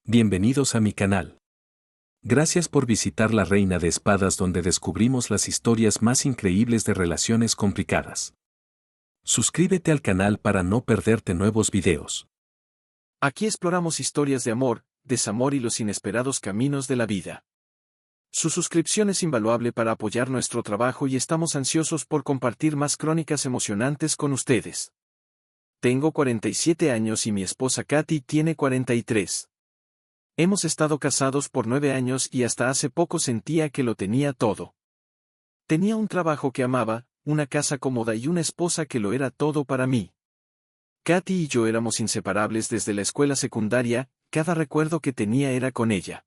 Bienvenidos a mi canal. Gracias por visitar La Reina de Espadas, donde descubrimos las historias más increíbles de relaciones complicadas. Suscríbete al canal para no perderte nuevos videos. Aquí exploramos historias de amor, desamor y los inesperados caminos de la vida. Su suscripción es invaluable para apoyar nuestro trabajo y estamos ansiosos por compartir más crónicas emocionantes con ustedes. Tengo 47 años y mi esposa Katy tiene 43. Hemos estado casados por 9 años y hasta hace poco sentía que lo tenía todo. Tenía un trabajo que amaba, una casa cómoda y una esposa que lo era todo para mí. Katy y yo éramos inseparables desde la escuela secundaria, cada recuerdo que tenía era con ella.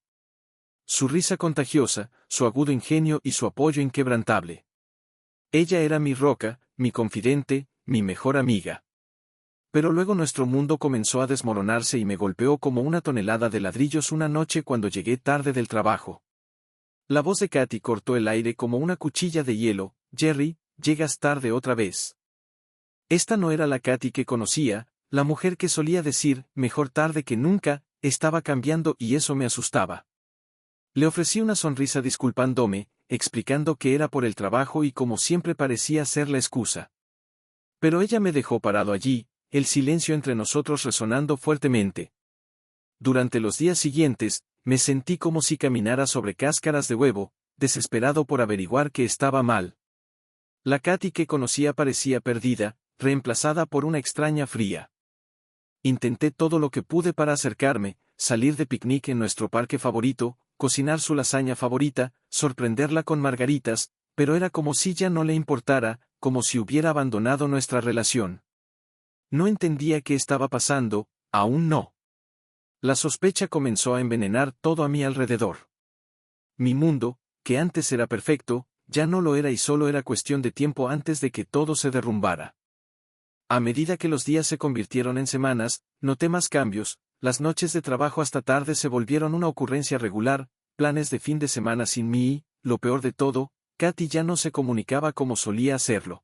Su risa contagiosa, su agudo ingenio y su apoyo inquebrantable. Ella era mi roca, mi confidente, mi mejor amiga. Pero luego nuestro mundo comenzó a desmoronarse y me golpeó como una tonelada de ladrillos una noche cuando llegué tarde del trabajo. La voz de Katy cortó el aire como una cuchilla de hielo. Jerry, llegas tarde otra vez. Esta no era la Katy que conocía, la mujer que solía decir, mejor tarde que nunca, estaba cambiando y eso me asustaba. Le ofrecí una sonrisa disculpándome, explicando que era por el trabajo y como siempre parecía ser la excusa. Pero ella me dejó parado allí, el silencio entre nosotros resonando fuertemente. Durante los días siguientes, me sentí como si caminara sobre cáscaras de huevo, desesperado por averiguar qué estaba mal. La Katy que conocía parecía perdida, reemplazada por una extraña fría. Intenté todo lo que pude para acercarme, salir de picnic en nuestro parque favorito, cocinar su lasaña favorita, sorprenderla con margaritas, pero era como si ya no le importara, como si hubiera abandonado nuestra relación. No entendía qué estaba pasando, aún no. La sospecha comenzó a envenenar todo a mi alrededor. Mi mundo, que antes era perfecto, ya no lo era y solo era cuestión de tiempo antes de que todo se derrumbara. A medida que los días se convirtieron en semanas, noté más cambios, las noches de trabajo hasta tarde se volvieron una ocurrencia regular, planes de fin de semana sin mí y, lo peor de todo, Katy ya no se comunicaba como solía hacerlo.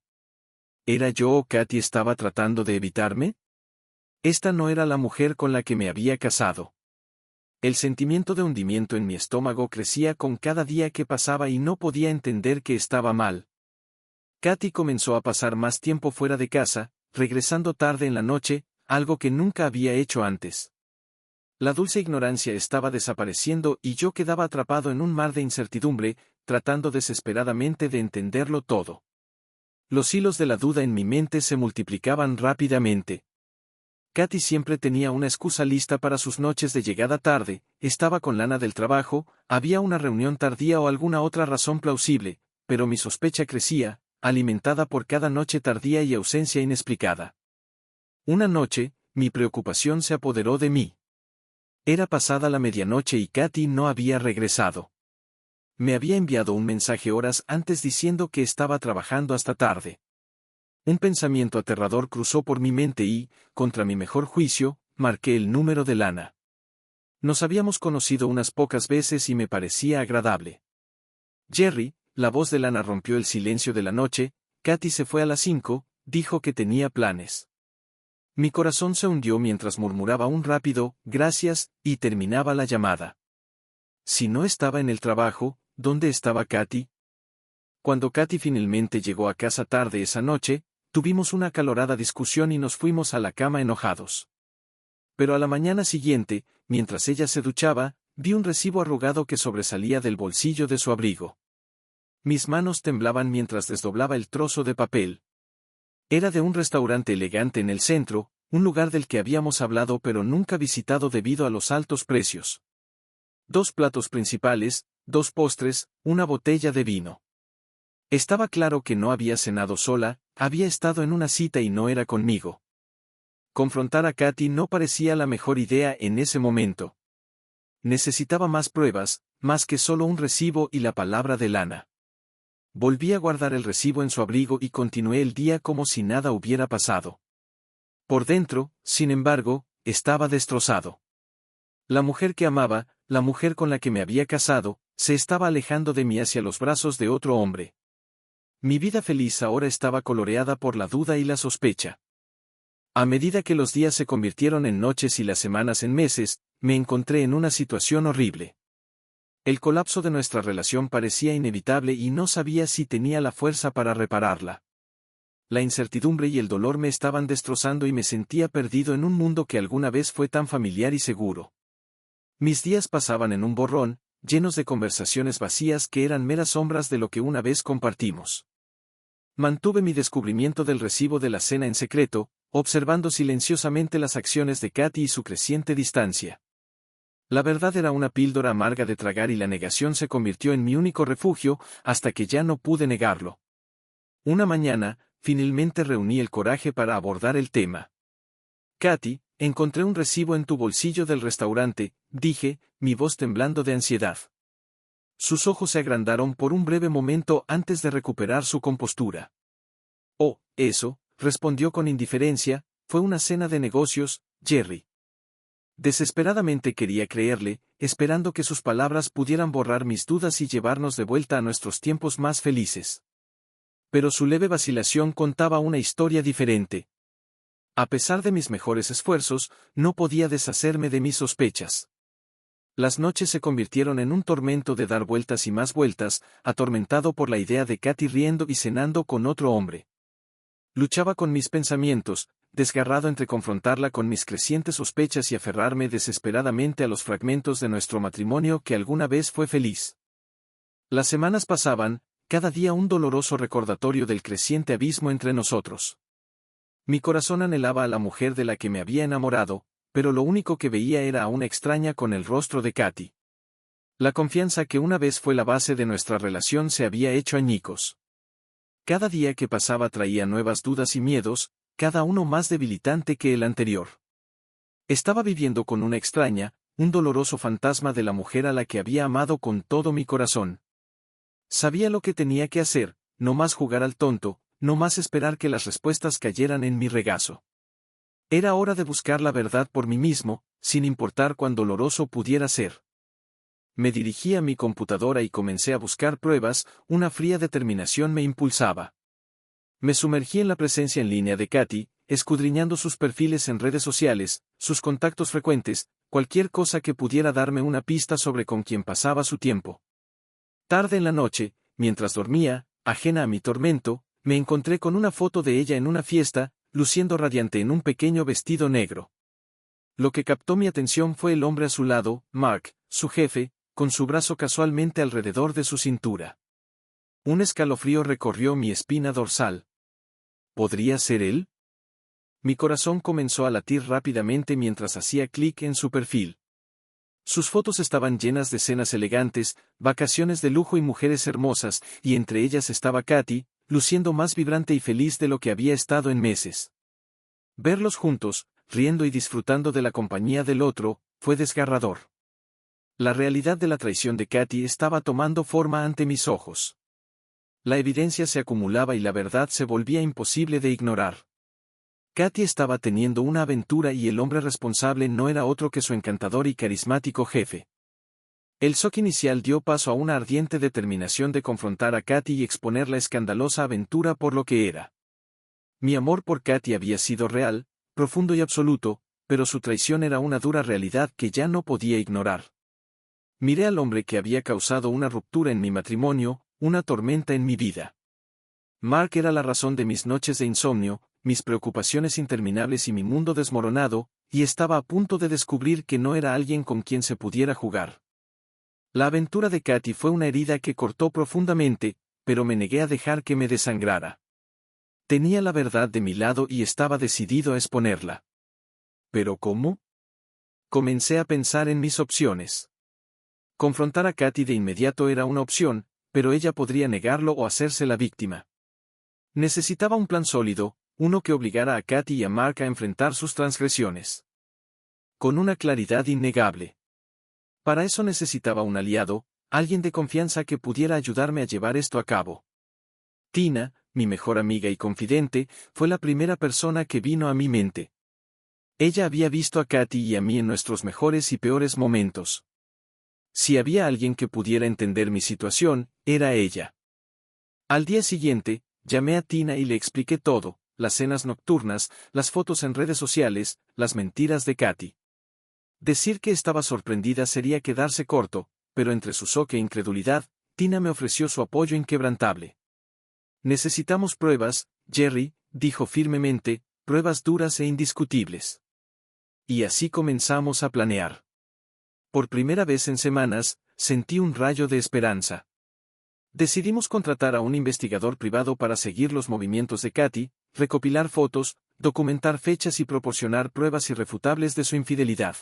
¿Era yo o Katy estaba tratando de evitarme? Esta no era la mujer con la que me había casado. El sentimiento de hundimiento en mi estómago crecía con cada día que pasaba y no podía entender que estaba mal. Katy comenzó a pasar más tiempo fuera de casa, regresando tarde en la noche, algo que nunca había hecho antes. La dulce ignorancia estaba desapareciendo y yo quedaba atrapado en un mar de incertidumbre, tratando desesperadamente de entenderlo todo. Los hilos de la duda en mi mente se multiplicaban rápidamente. Katy siempre tenía una excusa lista para sus noches de llegada tarde, estaba con lana del trabajo, había una reunión tardía o alguna otra razón plausible, pero mi sospecha crecía, alimentada por cada noche tardía y ausencia inexplicada. Una noche, mi preocupación se apoderó de mí. Era pasada la medianoche y Katy no había regresado. Me había enviado un mensaje horas antes diciendo que estaba trabajando hasta tarde. Un pensamiento aterrador cruzó por mi mente y, contra mi mejor juicio, marqué el número de Lana. Nos habíamos conocido unas pocas veces y me parecía agradable. Jerry, la voz de Lana rompió el silencio de la noche. Katy se fue a las 5, dijo que tenía planes. Mi corazón se hundió mientras murmuraba un rápido, gracias, y terminaba la llamada. Si no estaba en el trabajo, ¿dónde estaba Katy? Cuando Katy finalmente llegó a casa tarde esa noche, tuvimos una acalorada discusión y nos fuimos a la cama enojados. Pero a la mañana siguiente, mientras ella se duchaba, vi un recibo arrugado que sobresalía del bolsillo de su abrigo. Mis manos temblaban mientras desdoblaba el trozo de papel. Era de un restaurante elegante en el centro, un lugar del que habíamos hablado pero nunca visitado debido a los altos precios. 2 platos principales, 2 postres, una botella de vino. Estaba claro que no había cenado sola, había estado en una cita y no era conmigo. Confrontar a Katy no parecía la mejor idea en ese momento. Necesitaba más pruebas, más que solo un recibo y la palabra de Lana. Volví a guardar el recibo en su abrigo y continué el día como si nada hubiera pasado. Por dentro, sin embargo, estaba destrozado. La mujer que amaba, la mujer con la que me había casado, se estaba alejando de mí hacia los brazos de otro hombre. Mi vida feliz ahora estaba coloreada por la duda y la sospecha. A medida que los días se convirtieron en noches y las semanas en meses, me encontré en una situación horrible. El colapso de nuestra relación parecía inevitable y no sabía si tenía la fuerza para repararla. La incertidumbre y el dolor me estaban destrozando y me sentía perdido en un mundo que alguna vez fue tan familiar y seguro. Mis días pasaban en un borrón, llenos de conversaciones vacías que eran meras sombras de lo que una vez compartimos. Mantuve mi descubrimiento del recibo de la cena en secreto, observando silenciosamente las acciones de Katy y su creciente distancia. La verdad era una píldora amarga de tragar y la negación se convirtió en mi único refugio, hasta que ya no pude negarlo. Una mañana, finalmente reuní el coraje para abordar el tema. Katy, encontré un recibo en tu bolsillo del restaurante, dije, mi voz temblando de ansiedad. Sus ojos se agrandaron por un breve momento antes de recuperar su compostura. Oh, eso, respondió con indiferencia, fue una cena de negocios, Jerry. Desesperadamente quería creerle, esperando que sus palabras pudieran borrar mis dudas y llevarnos de vuelta a nuestros tiempos más felices. Pero su leve vacilación contaba una historia diferente. A pesar de mis mejores esfuerzos, no podía deshacerme de mis sospechas. Las noches se convirtieron en un tormento de dar vueltas y más vueltas, atormentado por la idea de Katy riendo y cenando con otro hombre. Luchaba con mis pensamientos, desgarrado entre confrontarla con mis crecientes sospechas y aferrarme desesperadamente a los fragmentos de nuestro matrimonio que alguna vez fue feliz. Las semanas pasaban, cada día un doloroso recordatorio del creciente abismo entre nosotros. Mi corazón anhelaba a la mujer de la que me había enamorado, pero lo único que veía era a una extraña con el rostro de Katy. La confianza que una vez fue la base de nuestra relación se había hecho añicos. Cada día que pasaba traía nuevas dudas y miedos, cada uno más debilitante que el anterior. Estaba viviendo con una extraña, un doloroso fantasma de la mujer a la que había amado con todo mi corazón. Sabía lo que tenía que hacer, no más jugar al tonto, no más esperar que las respuestas cayeran en mi regazo. Era hora de buscar la verdad por mí mismo, sin importar cuán doloroso pudiera ser. Me dirigí a mi computadora y comencé a buscar pruebas, una fría determinación me impulsaba. Me sumergí en la presencia en línea de Katy, escudriñando sus perfiles en redes sociales, sus contactos frecuentes, cualquier cosa que pudiera darme una pista sobre con quién pasaba su tiempo. Tarde en la noche, mientras dormía, ajena a mi tormento, me encontré con una foto de ella en una fiesta, luciendo radiante en un pequeño vestido negro. Lo que captó mi atención fue el hombre a su lado, Mark, su jefe, con su brazo casualmente alrededor de su cintura. Un escalofrío recorrió mi espina dorsal. ¿Podría ser él? Mi corazón comenzó a latir rápidamente mientras hacía clic en su perfil. Sus fotos estaban llenas de cenas elegantes, vacaciones de lujo y mujeres hermosas, y entre ellas estaba Katy, luciendo más vibrante y feliz de lo que había estado en meses. Verlos juntos, riendo y disfrutando de la compañía del otro, fue desgarrador. La realidad de la traición de Katy estaba tomando forma ante mis ojos. La evidencia se acumulaba y la verdad se volvía imposible de ignorar. Katy estaba teniendo una aventura y el hombre responsable no era otro que su encantador y carismático jefe. El shock inicial dio paso a una ardiente determinación de confrontar a Katy y exponer la escandalosa aventura por lo que era. Mi amor por Katy había sido real, profundo y absoluto, pero su traición era una dura realidad que ya no podía ignorar. Miré al hombre que había causado una ruptura en mi matrimonio, una tormenta en mi vida. Mark era la razón de mis noches de insomnio, mis preocupaciones interminables y mi mundo desmoronado, y estaba a punto de descubrir que no era alguien con quien se pudiera jugar. La aventura de Katy fue una herida que cortó profundamente, pero me negué a dejar que me desangrara. Tenía la verdad de mi lado y estaba decidido a exponerla. ¿Pero cómo? Comencé a pensar en mis opciones. Confrontar a Katy de inmediato era una opción, pero ella podría negarlo o hacerse la víctima. Necesitaba un plan sólido, uno que obligara a Katy y a Mark a enfrentar sus transgresiones. Con una claridad innegable. Para eso necesitaba un aliado, alguien de confianza que pudiera ayudarme a llevar esto a cabo. Tina, mi mejor amiga y confidente, fue la primera persona que vino a mi mente. Ella había visto a Katy y a mí en nuestros mejores y peores momentos. Si había alguien que pudiera entender mi situación, era ella. Al día siguiente, llamé a Tina y le expliqué todo, las cenas nocturnas, las fotos en redes sociales, las mentiras de Katy. Decir que estaba sorprendida sería quedarse corto, pero entre su shock e incredulidad, Tina me ofreció su apoyo inquebrantable. Necesitamos pruebas, Jerry, dijo firmemente, pruebas duras e indiscutibles. Y así comenzamos a planear. Por primera vez en semanas, sentí un rayo de esperanza. Decidimos contratar a un investigador privado para seguir los movimientos de Katy, recopilar fotos, documentar fechas y proporcionar pruebas irrefutables de su infidelidad.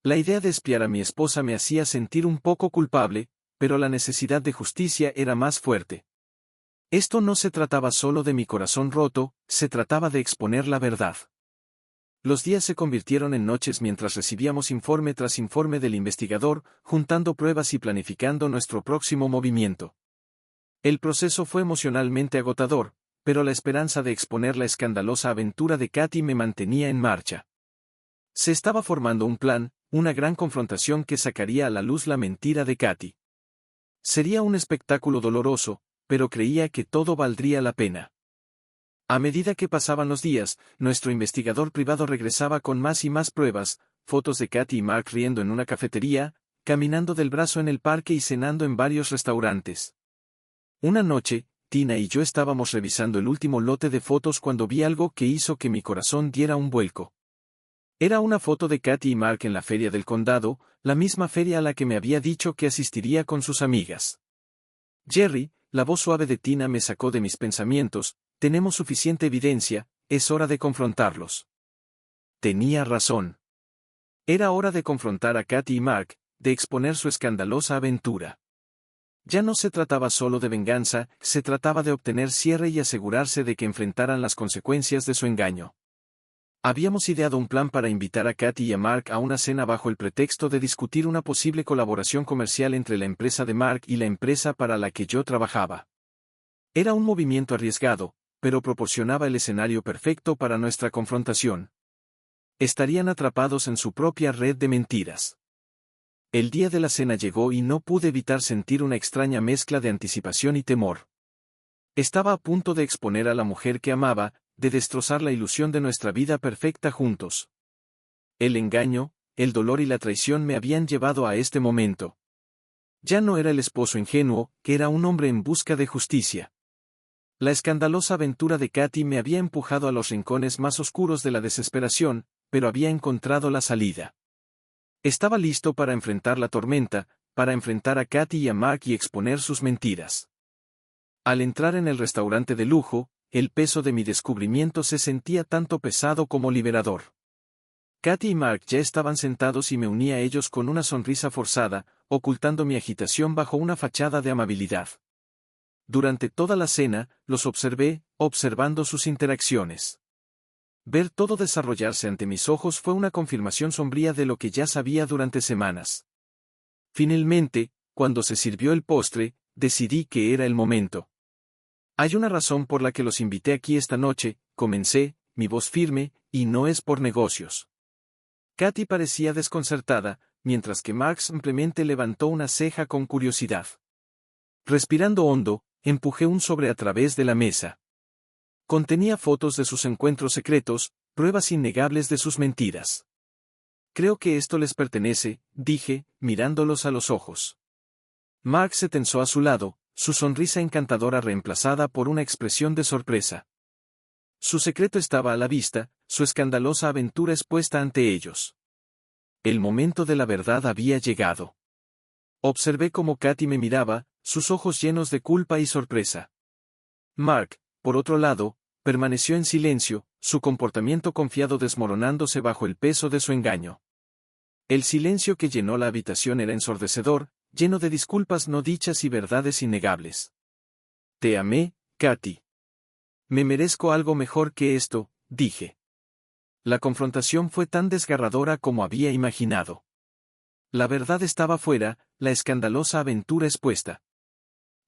La idea de espiar a mi esposa me hacía sentir un poco culpable, pero la necesidad de justicia era más fuerte. Esto no se trataba solo de mi corazón roto, se trataba de exponer la verdad. Los días se convirtieron en noches mientras recibíamos informe tras informe del investigador, juntando pruebas y planificando nuestro próximo movimiento. El proceso fue emocionalmente agotador, pero la esperanza de exponer la escandalosa aventura de Katy me mantenía en marcha. Se estaba formando un plan, una gran confrontación que sacaría a la luz la mentira de Katy. Sería un espectáculo doloroso, pero creía que todo valdría la pena. A medida que pasaban los días, nuestro investigador privado regresaba con más y más pruebas, fotos de Katy y Mark riendo en una cafetería, caminando del brazo en el parque y cenando en varios restaurantes. Una noche, Tina y yo estábamos revisando el último lote de fotos cuando vi algo que hizo que mi corazón diera un vuelco. Era una foto de Katy y Mark en la feria del condado, la misma feria a la que me había dicho que asistiría con sus amigas. Jerry, la voz suave de Tina me sacó de mis pensamientos. Tenemos suficiente evidencia, es hora de confrontarlos. Tenía razón. Era hora de confrontar a Katy y Mark, de exponer su escandalosa aventura. Ya no se trataba solo de venganza, se trataba de obtener cierre y asegurarse de que enfrentaran las consecuencias de su engaño. Habíamos ideado un plan para invitar a Katy y a Mark a una cena bajo el pretexto de discutir una posible colaboración comercial entre la empresa de Mark y la empresa para la que yo trabajaba. Era un movimiento arriesgado, pero proporcionaba el escenario perfecto para nuestra confrontación. Estarían atrapados en su propia red de mentiras. El día de la cena llegó y no pude evitar sentir una extraña mezcla de anticipación y temor. Estaba a punto de exponer a la mujer que amaba, de destrozar la ilusión de nuestra vida perfecta juntos. El engaño, el dolor y la traición me habían llevado a este momento. Ya no era el esposo ingenuo, que era un hombre en busca de justicia. La escandalosa aventura de Katy me había empujado a los rincones más oscuros de la desesperación, pero había encontrado la salida. Estaba listo para enfrentar la tormenta, para enfrentar a Katy y a Mark y exponer sus mentiras. Al entrar en el restaurante de lujo, el peso de mi descubrimiento se sentía tanto pesado como liberador. Katy y Mark ya estaban sentados y me uní a ellos con una sonrisa forzada, ocultando mi agitación bajo una fachada de amabilidad. Durante toda la cena, los observé, observando sus interacciones. Ver todo desarrollarse ante mis ojos fue una confirmación sombría de lo que ya sabía durante semanas. Finalmente, cuando se sirvió el postre, decidí que era el momento. Hay una razón por la que los invité aquí esta noche, comencé, mi voz firme, y no es por negocios. Katy parecía desconcertada, mientras que Mark simplemente levantó una ceja con curiosidad. Respirando hondo, empujé un sobre a través de la mesa. Contenía fotos de sus encuentros secretos, pruebas innegables de sus mentiras. Creo que esto les pertenece, dije, mirándolos a los ojos. Mark se tensó a su lado, su sonrisa encantadora reemplazada por una expresión de sorpresa. Su secreto estaba a la vista, su escandalosa aventura expuesta ante ellos. El momento de la verdad había llegado. Observé cómo Katy me miraba, sus ojos llenos de culpa y sorpresa. Mark, por otro lado, permaneció en silencio, su comportamiento confiado desmoronándose bajo el peso de su engaño. El silencio que llenó la habitación era ensordecedor, lleno de disculpas no dichas y verdades innegables. Te amé, Katy. Me merezco algo mejor que esto, dije. La confrontación fue tan desgarradora como había imaginado. La verdad estaba fuera, la escandalosa aventura expuesta.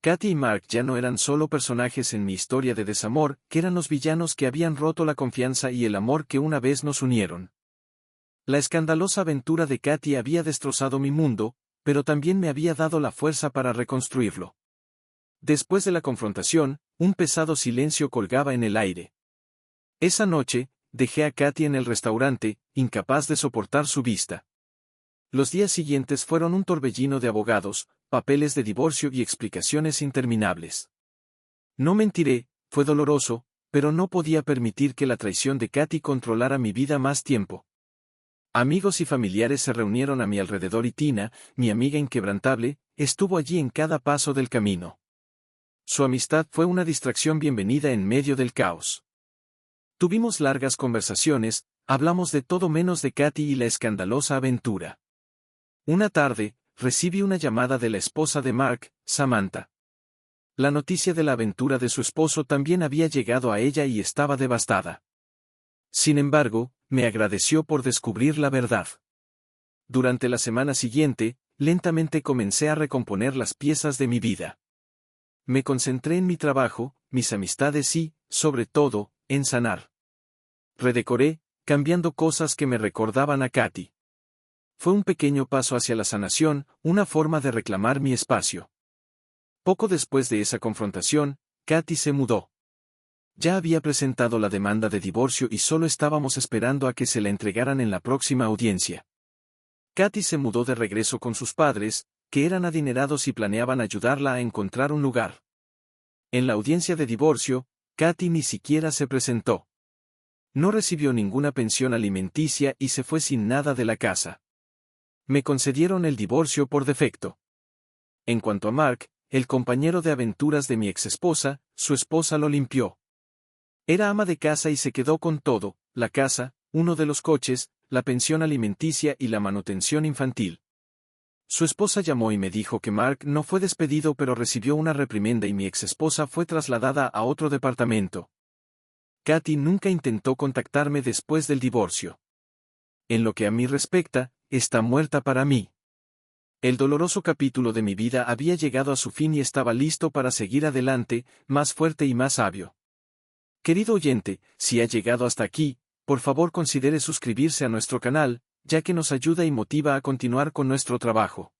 Katy y Mark ya no eran solo personajes en mi historia de desamor, que eran los villanos que habían roto la confianza y el amor que una vez nos unieron. La escandalosa aventura de Katy había destrozado mi mundo, pero también me había dado la fuerza para reconstruirlo. Después de la confrontación, un pesado silencio colgaba en el aire. Esa noche, dejé a Katy en el restaurante, incapaz de soportar su vista. Los días siguientes fueron un torbellino de abogados, papeles de divorcio y explicaciones interminables. No mentiré, fue doloroso, pero no podía permitir que la traición de Katy controlara mi vida más tiempo. Amigos y familiares se reunieron a mi alrededor y Tina, mi amiga inquebrantable, estuvo allí en cada paso del camino. Su amistad fue una distracción bienvenida en medio del caos. Tuvimos largas conversaciones, hablamos de todo menos de Katy y la escandalosa aventura. Una tarde, recibí una llamada de la esposa de Mark, Samantha. La noticia de la aventura de su esposo también había llegado a ella y estaba devastada. Sin embargo, me agradeció por descubrir la verdad. Durante la semana siguiente, lentamente comencé a recomponer las piezas de mi vida. Me concentré en mi trabajo, mis amistades y, sobre todo, en sanar. Redecoré, cambiando cosas que me recordaban a Katy. Fue un pequeño paso hacia la sanación, una forma de reclamar mi espacio. Poco después de esa confrontación, Katy se mudó. Ya había presentado la demanda de divorcio y solo estábamos esperando a que se la entregaran en la próxima audiencia. Katy se mudó de regreso con sus padres, que eran adinerados y planeaban ayudarla a encontrar un lugar. En la audiencia de divorcio, Katy ni siquiera se presentó. No recibió ninguna pensión alimenticia y se fue sin nada de la casa. Me concedieron el divorcio por defecto. En cuanto a Mark, el compañero de aventuras de mi exesposa, su esposa lo limpió. Era ama de casa y se quedó con todo, la casa, uno de los coches, la pensión alimenticia y la manutención infantil. Su esposa llamó y me dijo que Mark no fue despedido pero recibió una reprimenda y mi exesposa fue trasladada a otro departamento. Katy nunca intentó contactarme después del divorcio. En lo que a mí respecta, está muerta para mí. El doloroso capítulo de mi vida había llegado a su fin y estaba listo para seguir adelante, más fuerte y más sabio. Querido oyente, si ha llegado hasta aquí, por favor considere suscribirse a nuestro canal, ya que nos ayuda y motiva a continuar con nuestro trabajo.